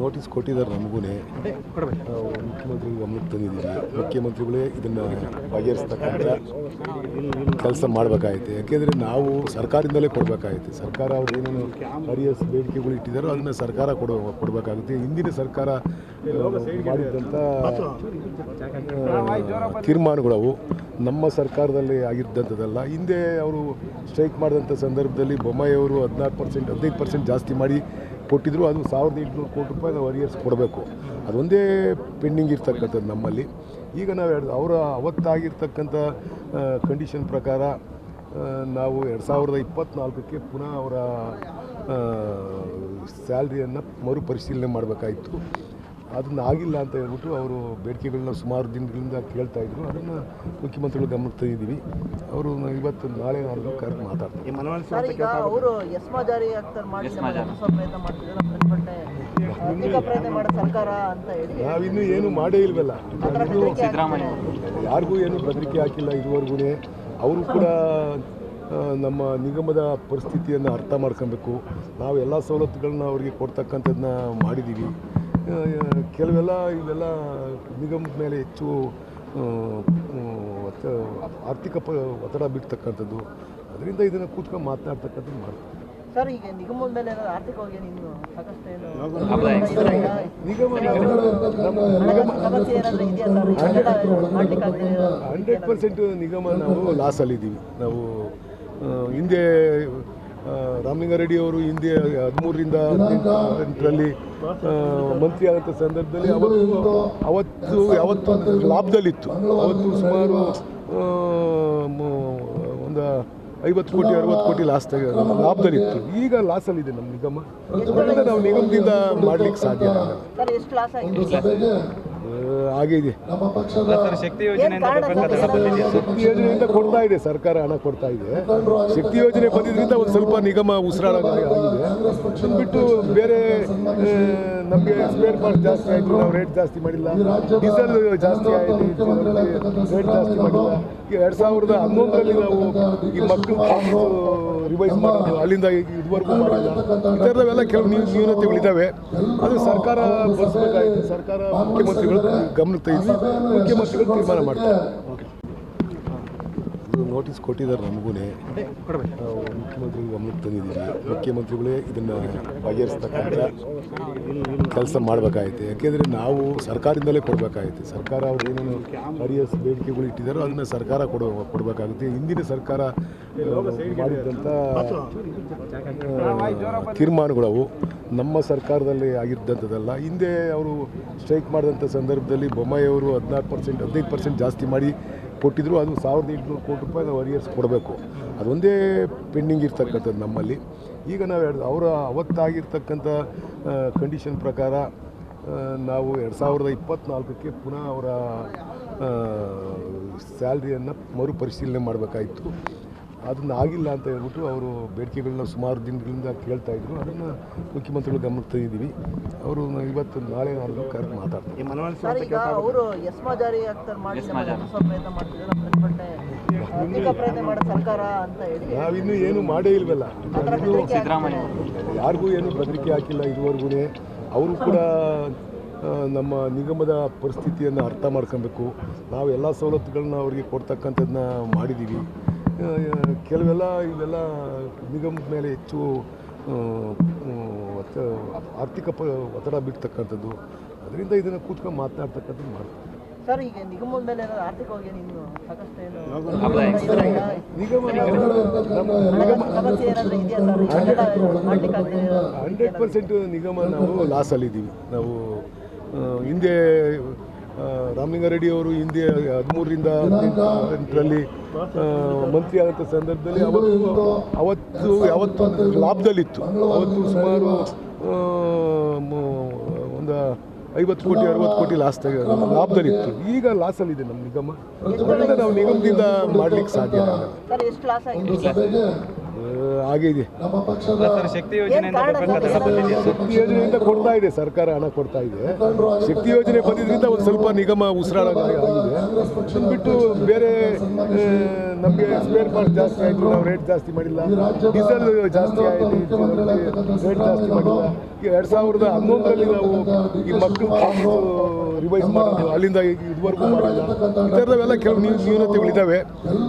Notice ಕೊಟ್ಟಿದ್ದಾರೆ ನಮಗೂ ಮುಖ್ಯಮಂತ್ರಿ ಗಮನಕ್ಕೆ ತಂದಿದ್ದೀವಿ. ಮುಖ್ಯಮಂತ್ರಿಗಳೇ ಇದನ್ನು ಬಗೆಹರಿಸ್ತಕ್ಕಂಥ ಕೆಲಸ ಮಾಡಬೇಕಾಗುತ್ತೆ. ಯಾಕೆಂದರೆ ನಾವು ಸರ್ಕಾರದಿಂದಲೇ ಕೊಡಬೇಕಾಗುತ್ತೆ. ಸರ್ಕಾರ ಅವ್ರು ಏನೇನು ಅರಿಯಸ್ ಬೇಡಿಕೆಗಳು ಇಟ್ಟಿದ್ದಾರೋ ಅದನ್ನು ಸರ್ಕಾರ ಕೊಡಬೇಕಾಗುತ್ತೆ. ಹಿಂದಿನ ಸರ್ಕಾರ ಮಾಡಿದಂಥ ತೀರ್ಮಾನಗಳವು ನಮ್ಮ ಸರ್ಕಾರದಲ್ಲಿ ಆಗಿದ್ದಂಥದ್ದಲ್ಲ. ಹಿಂದೆ ಅವರು ಸ್ಟ್ರೈಕ್ ಮಾಡಿದಂಥ ಸಂದರ್ಭದಲ್ಲಿ ಬೊಮ್ಮಾಯಿಯವರು 15% ಜಾಸ್ತಿ ಮಾಡಿ ಕೊಟ್ಟಿದ್ರು. ಅದು 1800 ಕೋಟಿ ರೂಪಾಯಿ ನಾವು ಅರಿಯರ್ಸ್ ಕೊಡಬೇಕು. ಅದೊಂದೇ ಪೆಂಡಿಂಗ್ ಇರ್ತಕ್ಕಂಥದ್ದು ನಮ್ಮಲ್ಲಿ. ಈಗ ನಾವು ಅವರ ಅವತ್ತಾಗಿರ್ತಕ್ಕಂಥ ಕಂಡೀಷನ್ ಪ್ರಕಾರ ನಾವು 2024ಕ್ಕೆ ಪುನಃ ಅವರ ಸ್ಯಾಲ್ರಿಯನ್ನು ಮರುಪರಿಶೀಲನೆ ಮಾಡಬೇಕಾಯಿತು. ಅದನ್ನು ಆಗಿಲ್ಲ ಅಂತ ಹೇಳ್ಬಿಟ್ಟು ಅವರು ಬೇಡಿಕೆಗಳನ್ನ ಸುಮಾರು ದಿನಗಳಿಂದ ಕೇಳ್ತಾಯಿದ್ರು. ಅದನ್ನು ಮುಖ್ಯಮಂತ್ರಿಗಳು ಗಮನಕ್ಕೆ ತಂದಿದ್ದೀವಿ. ಅವರು ಇವತ್ತು ನಾಳೆ ನಾಡ್ದು ಕರೆದು ಮಾತಾಡ್ತಾರೆ. ಈಗ ಅವರು ಎಸ್ಮಾ ಜಾರಿ ಆಗ್ತಾರೆ ಮಾಡಿ ಪ್ರಯತ್ನ ಮಾಡೋ ಸರ್ಕಾರ ಅಂತ ಹೇಳಿ ನಾವಿನ್ನೂ ಏನು ಮಾಡೇ ಇಲ್ವಲ್ಲ. ಯಾರಿಗೂ ಏನು ಬೆದರಿಕೆ ಹಾಕಿಲ್ಲ ಇದುವರೆಗೂ. ಅವರು ಕೂಡ ನಮ್ಮ ನಿಗಮದ ಪರಿಸ್ಥಿತಿಯನ್ನು ಅರ್ಥ ಮಾಡ್ಕೊಬೇಕು. ನಾವು ಎಲ್ಲ ಸವಲತ್ತುಗಳನ್ನ ಅವರಿಗೆ ಕೊಡ್ತಕ್ಕಂಥದ್ದನ್ನ ಮಾಡಿದ್ದೀವಿ. ಇವೆಲ್ಲ ನಿಗಮದ ಮೇಲೆ ಹೆಚ್ಚು ಆರ್ಥಿಕ ಒತ್ತಡ ಬಿಡ್ತಕ್ಕಂಥದ್ದು. ಅದರಿಂದ ಇದನ್ನು ಕೂತ್ಕೊಂಡು ಮಾತನಾಡ್ತಕ್ಕಂಥದ್ದು ಮಾಡ್ತೀವಿ. ಸರ್, ಈಗ ನಿಗಮದ ಮೇಲೆ ಆರ್ಥಿಕವಾಗಿ ನೀವು ಸಾಕಷ್ಟು 100% ನಿಗಮ ನಾವು ಲಾಸಲ್ಲಿದ್ದೀವಿ. ನಾವು ಹಿಂದೆ ರಾಮಲಿಂಗಾರೆಡ್ಡಿ ಅವರು ಹಿಂದೆ 13ರಿಂದ 18ರಲ್ಲಿ ಮಂತ್ರಿ ಆದಂಥ ಸಂದರ್ಭದಲ್ಲಿ ಅವತ್ತು ಲಾಭದಲ್ಲಿತ್ತು. ಅವತ್ತು ಸುಮಾರು ಒಂದು 50 ಕೋಟಿ 60 ಕೋಟಿ ಲಾಭದಲ್ಲಿತ್ತು. ಈಗ ಲಾಸಲ್ಲಿದೆ ನಮ್ಮ ನಿಗಮ. ಅದರಿಂದ ನಾವು ನಿಗಮದಿಂದ ಮಾಡಲಿಕ್ಕೆ ಸಾಧ್ಯ ಆಗಿದೆ. ಶಕ್ತಿ ಯೋಜನೆಯಿಂದ ಕೊಡ್ತಾ ಇದೆ ಸರ್ಕಾರ, ಹಣ ಕೊಡ್ತಾ ಇದೆ. ಶಕ್ತಿ ಯೋಜನೆ ಬಂದಿದ್ದರಿಂದ ಒಂದು ಸ್ವಲ್ಪ ನಿಗಮ ಉಸಿರಾಡೋದಾಗಿ ಆಗಿದೆ. ಬಿಟ್ಟು ಬೇರೆ ನಮಗೆ ಸ್ಪೇರ್ ಪಾರ್ಟ್ ಜಾಸ್ತಿ ಆಯಿತು, ನಾವು ರೇಟ್ ಜಾಸ್ತಿ ಮಾಡಿಲ್ಲ. ಡೀಸೆಲ್ ಜಾಸ್ತಿ ಆಯಿತು, ರೇಟ್ ಜಾಸ್ತಿ ಮಾಡಿಲ್ಲ. ಈಗ 2011ರಲ್ಲಿ ನಾವು ಈ ಮಕ್ಕಳು ರಿವೈಸ್ ಮಾಡೋದು ಅಲ್ಲಿಂದ ಇದುವರೆಗೂ ಮಾಡಿಲ್ಲ. ಈ ಥರದವೆಲ್ಲ ಕೆಲವು ನ್ಯೂನತೆಗಳಿದ್ದಾವೆ. ಅದು ಸರ್ಕಾರ ಬರೆಸಬೇಕಾಯಿತು. ಸರ್ಕಾರ ಮುಖ್ಯಮಂತ್ರಿಗಳು ಗಮನಕ್ಕೆ ತೆಗೆದು ಮುಖ್ಯಮಂತ್ರಿಗಳು ತೀರ್ಮಾನ ಮಾಡ್ತಾರೆ. ನೋಟಿಸ್ ಕೊಟ್ಟಿದ್ದಾರೆ ನಮಗೂ ಮುಖ್ಯಮಂತ್ರಿ ಗಮನಕ್ಕೆ ತಂದಿದ್ದೀವಿ. ಮುಖ್ಯಮಂತ್ರಿಗಳೇ ಇದನ್ನು ಬಗೆಹರಿಸ್ತಕ್ಕಂಥ ಕೆಲಸ ಮಾಡಬೇಕಾಗುತ್ತೆ. ಯಾಕೆಂದರೆ ನಾವು ಸರ್ಕಾರದಿಂದಲೇ ಕೊಡಬೇಕಾಗುತ್ತೆ. ಸರ್ಕಾರ ಅವ್ರು ಏನೇನು ಅರಿಯಸ್ ಬೇಡಿಕೆಗಳು ಇಟ್ಟಿದ್ದಾರೋ ಅದನ್ನು ಸರ್ಕಾರ ಕೊಡಬೇಕಾಗುತ್ತೆ. ಹಿಂದಿನ ಸರ್ಕಾರ ಮಾಡಿದಂಥ ತೀರ್ಮಾನಗಳವು ನಮ್ಮ ಸರ್ಕಾರದಲ್ಲಿ ಆಗಿದ್ದಂಥದ್ದಲ್ಲ. ಹಿಂದೆ ಅವರು ಸ್ಟ್ರೈಕ್ ಮಾಡಿದಂಥ ಸಂದರ್ಭದಲ್ಲಿ ಬೊಮ್ಮಾಯಿಯವರು 15% ಜಾಸ್ತಿ ಮಾಡಿ ಕೊಟ್ಟಿದ್ರು. ಅದು 1800 ಕೋಟಿ ರೂಪಾಯಿ ನಾವು ಅರಿಯರ್ಸ್ ಕೊಡಬೇಕು. ಅದೊಂದೇ ಪೆಂಡಿಂಗ್ ಇರ್ತಕ್ಕಂಥದ್ದು ನಮ್ಮಲ್ಲಿ. ಈಗ ನಾವು ಅವರ ಅವತ್ತಾಗಿರ್ತಕ್ಕಂಥ ಕಂಡೀಷನ್ ಪ್ರಕಾರ ನಾವು 2024ಕ್ಕೆ ಪುನಃ ಅವರ ಸ್ಯಾಲ್ರಿಯನ್ನು ಮರುಪರಿಶೀಲನೆ ಮಾಡಬೇಕಾಯಿತು. ಅದನ್ನು ಆಗಿಲ್ಲ ಅಂತ ಹೇಳ್ಬಿಟ್ಟು ಅವರು ಬೇಡಿಕೆಗಳನ್ನ ಸುಮಾರು ದಿನಗಳಿಂದ ಕೇಳ್ತಾಯಿದ್ರು. ಅದನ್ನು ಮುಖ್ಯಮಂತ್ರಿಗಳು ಗಮನಕ್ಕೆ ತಂದಿದ್ದೀವಿ. ಅವರು ಇವತ್ತು ನಾಳೆ ನಾಡ್ದು ಕರೆದು ಮಾತಾಡ್ತಾರೆ. ಈಗ ಅವರು ಎಸ್ಮಾ ಜಾರಿ ಆಗ್ತಾರೆ ಮಾಡಿ ಪ್ರಯತ್ನ ಮಾಡೋ ಸರ್ಕಾರ ಅಂತ ಹೇಳಿ ನಾವಿನ್ನೂ ಏನು ಮಾಡೇ ಇಲ್ವಲ್ಲ. ಯಾರಿಗೂ ಏನು ಬೆದರಿಕೆ ಹಾಕಿಲ್ಲ ಇದುವರೆಗೂ. ಅವರು ಕೂಡ ನಮ್ಮ ನಿಗಮದ ಪರಿಸ್ಥಿತಿಯನ್ನು ಅರ್ಥ ಮಾಡ್ಕೊಬೇಕು. ನಾವು ಎಲ್ಲ ಸವಲತ್ತುಗಳನ್ನ ಅವರಿಗೆ ಕೊಡ್ತಕ್ಕಂಥದ್ದನ್ನ ಮಾಡಿದ್ದೀವಿ. ಇವೆಲ್ಲ ನಿಗಮದ ಮೇಲೆ ಹೆಚ್ಚು ಆರ್ಥಿಕ ಒತ್ತಡ ಬಿಡ್ತಕ್ಕಂಥದ್ದು. ಅದರಿಂದ ಇದನ್ನು ಕೂತ್ಕೊಂಡು ಮಾತನಾಡ್ತಕ್ಕಂಥದ್ದು ಮಾಡ್ತೀವಿ. ಸರ್, ಈಗ ನಿಗಮದ ಮೇಲೆ ಆರ್ಥಿಕವಾಗಿ ನೀವು ಸಾಕಷ್ಟು 100% ನಿಗಮ ನಾವು ಲಾಸಲ್ಲಿದ್ದೀವಿ. ನಾವು ಹಿಂದೆ ರಾಮಲಿಂಗಾರೆಡ್ಡಿ ಅವರು ಹಿಂದೆ 13ರಿಂದ 18ರಲ್ಲಿ ಮಂತ್ರಿ ಆದಂಥ ಸಂದರ್ಭದಲ್ಲಿ ಅವತ್ತು ಲಾಭದಲ್ಲಿತ್ತು. ಅವತ್ತು ಸುಮಾರು ಒಂದು 50 ಕೋಟಿ 60 ಕೋಟಿ ಲಾಭದಲ್ಲಿತ್ತು. ಈಗ ಲಾಸಲ್ಲಿದೆ ನಮ್ಮ ನಿಗಮ. ಅದರಿಂದ ನಾವು ನಿಗಮದಿಂದ ಮಾಡಲಿಕ್ಕೆ ಸಾಧ್ಯ ಹಾಗೆ ಇದೆ. ಸರ್, ಶಕ್ತಿ ಯೋಜನೆಯಿಂದ ಬರ್ಬೇಕಾದ ಹಣ ಬಂದಿದೆಯಾ? ಶಕ್ತಿ ಯೋಜನೆಯಿಂದ ಕೊಡ್ತಾ ಇದೆ, ಸರ್ಕಾರ ಹಣ ಕೊಡ್ತಾ ಇದೆ. ಶಕ್ತಿ ಯೋಜನೆ ಬಂದಿದ್ದರಿಂದ ಒಂದು ಸ್ವಲ್ಪ ನಿಗಮ ಉಸಿರಾಡೋದು ಆಗಿದೆ. ಬಿಟ್ಟು ಬೇರೆ ನಮಗೆ ಸ್ಪೇರ್ ಪಾರ್ಟ್ ಜಾಸ್ತಿ ಆಯಿತು, ನಾವು ರೇಟ್ ಜಾಸ್ತಿ ಮಾಡಿಲ್ಲ. ಡೀಸೆಲ್ ಜಾಸ್ತಿ ಆಯಿತು, ರೇಟ್ ಜಾಸ್ತಿ ಮಾಡಿಲ್ಲ. ಈಗ 2011ರಲ್ಲಿ ನಾವು ಈ ಮಕ್ಕಳು ರಿವೈಸ್ ಮಾಡೋದು, ಅಲ್ಲಿಂದ ಇದುವರೆಗೂ ಮಾಡಿಲ್ಲ. ಈ ಥರದವೆಲ್ಲ ಕೆಲವು ನ್ಯೂನತೆಗಳಿದ್ದಾವೆ.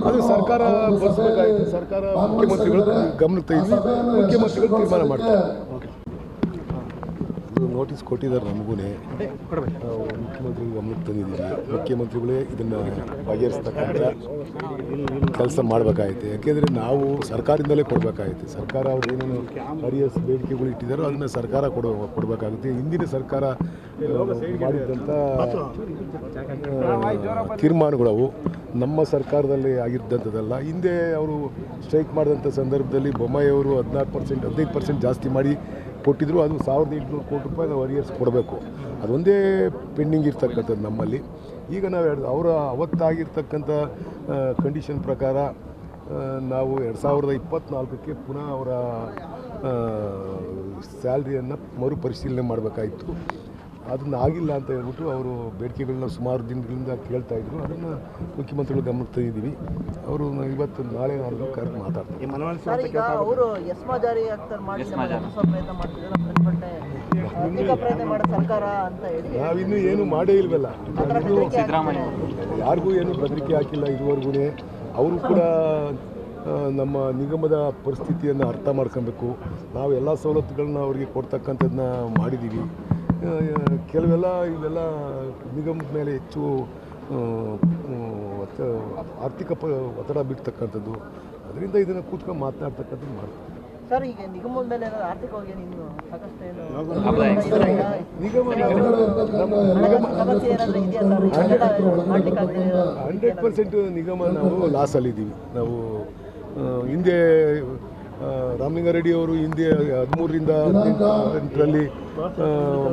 ಅದು ಸರ್ಕಾರ ಬರ್ಸ್ಬೇಕಾಯಿತು. ಸರ್ಕಾರ ಮುಖ್ಯಮಂತ್ರಿಗಳು ಗಮನಕ್ಕೆ ತೆಗೆದು ಮುಖ್ಯಮಂತ್ರಿಗಳು ತೀರ್ಮಾನ ಮಾಡ್ತಾರೆ. ನೋಟಿಸ್ ಕೊಟ್ಟಿದ್ದಾರೆ ನಮಗೂ, ಮುಖ್ಯಮಂತ್ರಿಗಳು ಗಮನಕ್ಕೆ ತಂದಿದ್ದೀವಿ. ಮುಖ್ಯಮಂತ್ರಿಗಳೇ ಇದನ್ನು ಬಗೆಹರಿಸ್ತಕ್ಕಂಥ ಕೆಲಸ ಮಾಡಬೇಕಾಯ್ತು. ಯಾಕೆಂದರೆ ನಾವು ಸರ್ಕಾರದಿಂದಲೇ ಕೊಡಬೇಕಾಗುತ್ತೆ. ಸರ್ಕಾರ ಅವ್ರು ಏನೇನು ಅರಿಯಸ್ ಬೇಡಿಕೆಗಳು ಇಟ್ಟಿದ್ದಾರೋ ಅದನ್ನು ಸರ್ಕಾರ ಕೊಡಬೇಕಾಗುತ್ತೆ. ಹಿಂದಿನ ಸರ್ಕಾರ ಮಾಡಿದ್ದಂಥ ತೀರ್ಮಾನಗಳವು ನಮ್ಮ ಸರ್ಕಾರದಲ್ಲಿ ಆಗಿದ್ದಂಥದ್ದಲ್ಲ. ಹಿಂದೆ ಅವರು ಸ್ಟ್ರೈಕ್ ಮಾಡಿದಂಥ ಸಂದರ್ಭದಲ್ಲಿ ಬೊಮ್ಮಾಯಿಯವರು 15% ಜಾಸ್ತಿ ಮಾಡಿ ಕೊಟ್ಟಿದ್ರು. ಅದು 1800 ಕೋಟಿ ರೂಪಾಯಿ ನಾವು ಅರಿಯರ್ಸ್ ಕೊಡಬೇಕು. ಅದೊಂದೇ ಪೆಂಡಿಂಗ್ ಇರ್ತಕ್ಕಂಥದ್ದು ನಮ್ಮಲ್ಲಿ. ಈಗ ನಾವು ಅವತ್ತಾಗಿರ್ತಕ್ಕಂಥ ಕಂಡೀಷನ್ ಪ್ರಕಾರ ನಾವು 2024ಕ್ಕೆ ಪುನಃ ಅವರ ಸ್ಯಾಲ್ರಿಯನ್ನು ಮರುಪರಿಶೀಲನೆ ಮಾಡಬೇಕಾಯಿತು. ಅದನ್ನು ಆಗಿಲ್ಲ ಅಂತ ಹೇಳ್ಬಿಟ್ಟು ಅವರು ಬೇಡಿಕೆಗಳನ್ನ ಸುಮಾರು ದಿನಗಳಿಂದ ಕೇಳ್ತಾಯಿದ್ರು. ಅದನ್ನು ಮುಖ್ಯಮಂತ್ರಿಗಳು ಗಮನಕ್ಕೆ ತಂದಿದ್ದೀವಿ. ಅವರು ಇವತ್ತು ನಾಳೆ ಕರೆದು ಮಾತಾಡ್ತಾರೆ. ಈಗ ಅವರು ಎಸ್ಮಾ ಜಾರಿ ಆಗ್ತಾರೆ ಮಾಡಿ ಪ್ರಯತ್ನ ಮಾಡ್ತಿದ್ದಾರೆ, ಪ್ರಯತ್ನ ಮಾಡೋ ಸರ್ಕಾರ ಅಂತ ಹೇಳಿ ನಾವಿನ್ನೂ ಏನು ಮಾಡೇ ಇಲ್ವಲ್ಲ. ಯಾರಿಗೂ ಏನು ಬೆದರಿಕೆ ಹಾಕಿಲ್ಲ ಇದುವರೆಗೂ. ಅವರು ಕೂಡ ನಮ್ಮ ನಿಗಮದ ಪರಿಸ್ಥಿತಿಯನ್ನು ಅರ್ಥ ಮಾಡ್ಕೊಬೇಕು. ನಾವು ಎಲ್ಲ ಸವಲತ್ತುಗಳನ್ನ ಅವರಿಗೆ ಕೊಡ್ತಕ್ಕಂಥದ್ದನ್ನ ಮಾಡಿದ್ದೀವಿ. ಇವೆಲ್ಲ ನಿಗಮದ ಮೇಲೆ ಹೆಚ್ಚು ಆರ್ಥಿಕ ಒತ್ತಡ ಬೀಳ್ತಕ್ಕಂಥದ್ದು. ಅದರಿಂದ ಇದನ್ನು ಕೂತ್ಕೊಂಡು ಮಾತನಾಡ್ತಕ್ಕಂಥದ್ದು ಮಾಡ್ತೀವಿ. ಸರ್, ಈಗ ನಿಗಮದ ಮೇಲೆ ಆರ್ಥಿಕವಾಗಿ ಇನ್ನು ಸಾಕಷ್ಟು ಏನು ಸಮಸ್ಯೆ ಏನಾದರೂ ಇದೆಯಾ ಸರ್? 100% ನಿಗಮ ನಾವು ಲಾಸಲ್ಲಿದ್ದೀವಿ. ನಾವು ಹಿಂದೆ ರಾಮಲಿಂಗಾರೆಡ್ಡಿ ಅವರು ಹಿಂದೆ 13ರಿಂದ 18ರಲ್ಲಿ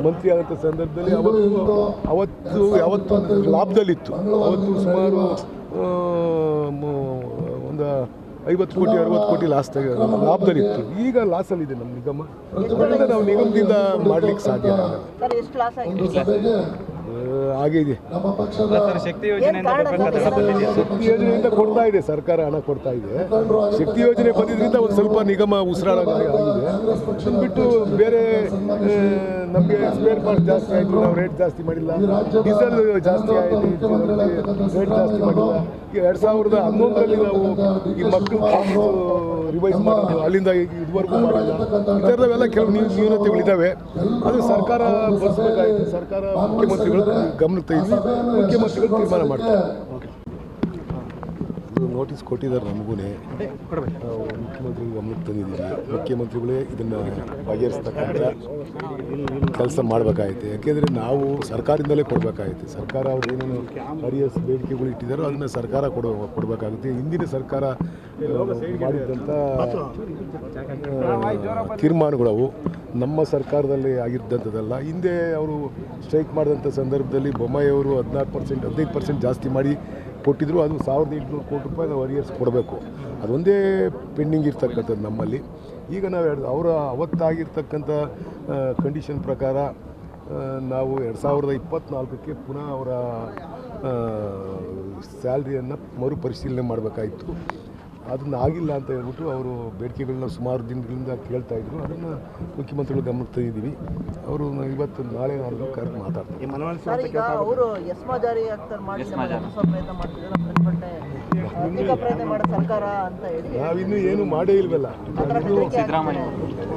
ಮಂತ್ರಿ ಆದಂಥ ಸಂದರ್ಭದಲ್ಲಿ ಯಾವತ್ತು ಲಾಭದಲ್ಲಿತ್ತು. ಅವತ್ತು ಸುಮಾರು ಒಂದು 50 ಕೋಟಿ 60 ಕೋಟಿ ಲಾಭದಲ್ಲಿತ್ತು. ಈಗ ಲಾಸಲ್ಲಿದೆ ನಮ್ಮ ನಿಗಮ. ಅದರಿಂದ ನಾವು ನಿಗಮದಿಂದ ಮಾಡಲಿಕ್ಕೆ ಸಾಧ್ಯ ಆಗಲ್ಲ. ಹಾಗೆ ಇದೆ. ಸರ್, ಶಕ್ತಿ ಯೋಜನೆಯಿಂದ ಬರ್ಬೇಕಾದ ಹಣ ಬಂದಿದೆಯಾ? ಶಕ್ತಿ ಯೋಜನೆಯಿಂದ ಕೊಡ್ತಾ ಇದೆ, ಸರ್ಕಾರ ಹಣ ಕೊಡ್ತಾ ಇದೆ. ಶಕ್ತಿ ಯೋಜನೆ ಬಂದಿದ್ದರಿಂದ ಒಂದು ಸ್ವಲ್ಪ ನಿಗಮ ಉಸಿರಾಡೋದು ಆಗಿದೆ. ಬಿಟ್ಟು ಬೇರೆ ನಮಗೆ ಸ್ಪೇರ್ ಪಾರ್ಟ್ ಜಾಸ್ತಿ ಆಯಿತು, ನಾವು ರೇಟ್ ಜಾಸ್ತಿ ಮಾಡಿಲ್ಲ. ಡೀಸೆಲ್ ಜಾಸ್ತಿ ಆಯಿತು, ರೇಟ್ ಜಾಸ್ತಿ ಮಾಡಿಲ್ಲ. ಈಗ 2011ರಲ್ಲಿ ನಾವು ಈ ಮಕ್ಕಳು ರಿವೈಸ್ ಮಾಡೋದು, ಅಲ್ಲಿಂದ ಇದುವರೆಗೂ ಮಾಡಿಲ್ಲ. ಈ ಥರದವೆಲ್ಲ ಕೆಲವು ನ್ಯೂನತೆಗಳಿದ್ದಾವೆ. ಅದು ಸರ್ಕಾರ ಬರ್ಸ್ಬೇಕಾಯಿತು. ಸರ್ಕಾರ ಮುಖ್ಯಮಂತ್ರಿಗಳು ಗಮನಕ್ಕೆ ತೆಗೆದು ಮುಖ್ಯಮಂತ್ರಿಗಳು ತೀರ್ಮಾನ ಮಾಡ್ತಾರೆ. ನೋಟಿಸ್ ಕೊಟ್ಟಿದ್ದಾರೆ ನಮಗೂ, ಮುಖ್ಯಮಂತ್ರಿಗಳು ಗಮನಕ್ಕೆ ತಂದಿದ್ದೀವಿ. ಮುಖ್ಯಮಂತ್ರಿಗಳೇ ಇದನ್ನು ಬಗೆಹರಿಸ್ತಕ್ಕಂಥ ಕೆಲಸ ಮಾಡಬೇಕಾಯ್ತು. ಯಾಕೆಂದರೆ ನಾವು ಸರ್ಕಾರದಿಂದಲೇ ಕೊಡಬೇಕಾಯ್ತು. ಸರ್ಕಾರ ಅವ್ರು ಏನೇನು ಅರಿಯಸ್ ಬೇಡಿಕೆಗಳು ಇಟ್ಟಿದ್ದಾರೋ ಅದನ್ನು ಸರ್ಕಾರ ಕೊಡಬೇಕಾಗುತ್ತೆ. ಹಿಂದಿನ ಸರ್ಕಾರ ಮಾಡಿದ್ದಂಥ ತೀರ್ಮಾನಗಳವು ನಮ್ಮ ಸರ್ಕಾರದಲ್ಲಿ ಆಗಿದ್ದಂಥದ್ದಲ್ಲ. ಹಿಂದೆ ಅವರು ಸ್ಟ್ರೈಕ್ ಮಾಡಿದಂಥ ಸಂದರ್ಭದಲ್ಲಿ ಬೊಮ್ಮಾಯಿಯವರು 15% ಜಾಸ್ತಿ ಮಾಡಿ ಕೊಟ್ಟಿದ್ರು. ಅದು 1800 ಕೋಟಿ ರೂಪಾಯಿ ನಾವು ಅರಿಯರ್ಸ್ ಕೊಡಬೇಕು. ಅದೊಂದೇ ಪೆಂಡಿಂಗ್ ಇರ್ತಕ್ಕಂಥದ್ದು ನಮ್ಮಲ್ಲಿ. ಈಗ ನಾವು ಅವತ್ತಾಗಿರ್ತಕ್ಕಂಥ ಕಂಡೀಷನ್ ಪ್ರಕಾರ ನಾವು 2024ಕ್ಕೆ ಪುನಃ ಅವರ ಸ್ಯಾಲ್ರಿಯನ್ನು ಮರುಪರಿಶೀಲನೆ ಮಾಡಬೇಕಾಯಿತು. ಅದನ್ನು ಆಗಿಲ್ಲ ಅಂತ ಹೇಳ್ಬಿಟ್ಟು ಅವರು ಬೇಡಿಕೆಗಳನ್ನ ಸುಮಾರು ದಿನಗಳಿಂದ ಕೇಳ್ತಾಯಿದ್ರು. ಅದನ್ನು ಮುಖ್ಯಮಂತ್ರಿಗಳು ಗಮನಕ್ಕೆ ತಂದಿದ್ದೀವಿ. ಅವರು ಇವತ್ತು ನಾಳೆ ಕರೆದು ಮಾತಾಡ್ತಾರೆ. ಈಗ ಅವರು ಎಸ್ಮಾ ಜಾರಿ ಆಗ್ತಾರೆ ಮಾಡಿ ಪ್ರಯತ್ನ ಮಾಡ್ತಿದ್ದಾರೆ, ಪ್ರಯತ್ನ ಮಾಡೋ ಸರ್ಕಾರ ಅಂತ ಹೇಳಿ ನಾವಿನ್ನೂ ಏನು ಮಾಡೇ ಇಲ್ವಲ್ಲ.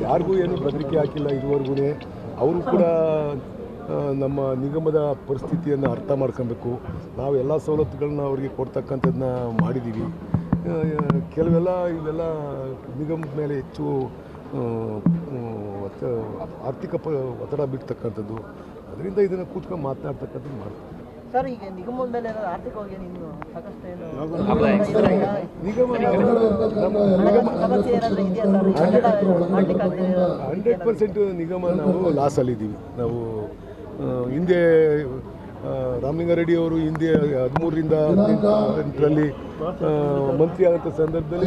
ಯಾರಿಗೂ ಏನು ಬೆದರಿಕೆ ಹಾಕಿಲ್ಲ ಇದುವರೆಗೂ. ಅವರು ಕೂಡ ನಮ್ಮ ನಿಗಮದ ಪರಿಸ್ಥಿತಿಯನ್ನು ಅರ್ಥ ಮಾಡ್ಕೊಬೇಕು. ನಾವು ಎಲ್ಲ ಸವಲತ್ತುಗಳನ್ನ ಅವರಿಗೆ ಕೊಡ್ತಕ್ಕಂಥದ್ದನ್ನ ಮಾಡಿದ್ದೀವಿ. ಇವೆಲ್ಲ ನಿಗಮದ ಮೇಲೆ ಹೆಚ್ಚು ಆರ್ಥಿಕ ಒತ್ತಡ ಬೀಳ್ತಕ್ಕಂಥದ್ದು. ಅದರಿಂದ ಇದನ್ನು ಕೂತ್ಕೊಂಡು ಮಾತನಾಡ್ತಕ್ಕಂಥದ್ದು ಮಾಡ್ತೀವಿ. ಸರ್, ಈಗ ನಿಗಮದ ಮೇಲೆ ಆರ್ಥಿಕವಾಗಿ ಇನ್ನು ಸಾಕಷ್ಟು ಏನು ಸಮಸ್ಯೆ ಏನಾದರೂ ಇದೆಯಾ ಸರ್? 100% ನಿಗಮ ನಾವು ಲಾಸಲ್ಲಿದ್ದೀವಿ. ನಾವು ಹಿಂದೆ ರಾಮಲಿಂಗಾರೆಡ್ಡಿ ಅವರು ಹಿಂದೆ 13ರಿಂದ 18ರಲ್ಲಿ ಮಂತ್ರಿ ಆದಂಥ ಸಂದರ್ಭದಲ್ಲಿ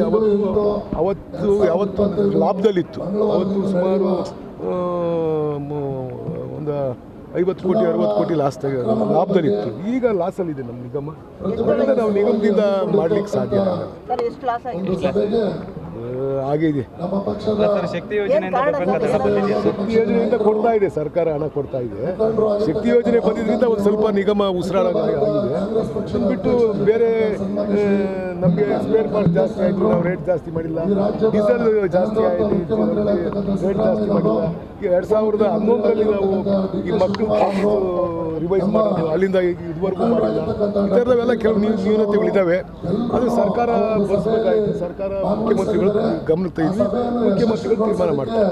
ಯಾವತ್ತು ಲಾಭದಲ್ಲಿತ್ತು. ಅವತ್ತು ಸುಮಾರು ಒಂದು 50 ಕೋಟಿ 60 ಕೋಟಿ ಲಾಭದಲ್ಲಿತ್ತು. ಈಗ ಲಾಸಲ್ಲಿದೆ ನಮ್ಮ ನಿಗಮ. ಅದರಿಂದ ನಾವು ನಿಗಮದಿಂದ ಮಾಡಲಿಕ್ಕೆ ಸಾಧ್ಯ ಆಗಲ್ಲ. ಸರ್ ಎಷ್ಟು ಲಾಸ್ ಆಗಿದೆ? ಆಗಿದೆ. ಸರ್ ಶಕ್ತಿ ಯೋಜನೆಯಿಂದ ಬರಬೇಕಾದ ಹಣ ಬಂದಿದೆಯಾ ಸರ್? ಶಕ್ತಿ ಯೋಜನೆಯಿಂದ ಕೊಡ್ತಾ ಇದೆ, ಸರ್ಕಾರ ಹಣ ಕೊಡ್ತಾ ಇದೆ. ಶಕ್ತಿ ಯೋಜನೆ ಬಂದಿದ್ದರಿಂದ ಒಂದು ಸ್ವಲ್ಪ ನಿಗಮ ಉಸಿರಾಡೋದಾಗಿದೆ. ಅದನ್ನು ಬಿಟ್ಟು ಬೇರೆ ನಮಗೆ ಸ್ಪೇರ್ ಪಾರ್ಟ್ ಜಾಸ್ತಿ ಆಯಿತು, ನಾವು ರೇಟ್ ಜಾಸ್ತಿ ಮಾಡಿಲ್ಲ. ಡೀಸೆಲ್ ಜಾಸ್ತಿ ಆಯಿತು, ರೇಟ್ ಜಾಸ್ತಿ ಮಾಡಿಲ್ಲ. 2011ರಲ್ಲಿ ನಾವು ಈ ಮಕ್ಕಳು ರಿವೈಸ್ ಮಾಡೋದು ಅಲ್ಲಿಂದ ಇದುವರೆಗೂ ಮಾಡಿಲ್ಲ. ಈ ಥರದವೆಲ್ಲ ಕೆಲವು ನ್ಯೂನತೆಗಳಿದ್ದಾವೆ. ಅದು ಸರ್ಕಾರ ಬರೆಸಬೇಕಾಯಿತು. ಸರ್ಕಾರ ಮುಖ್ಯಮಂತ್ರಿಗಳು ಗಮನಕ್ಕೆ ತೆಗೆದು ಮುಖ್ಯಮಂತ್ರಿಗಳು ತೀರ್ಮಾನ ಮಾಡ್ತಾರೆ.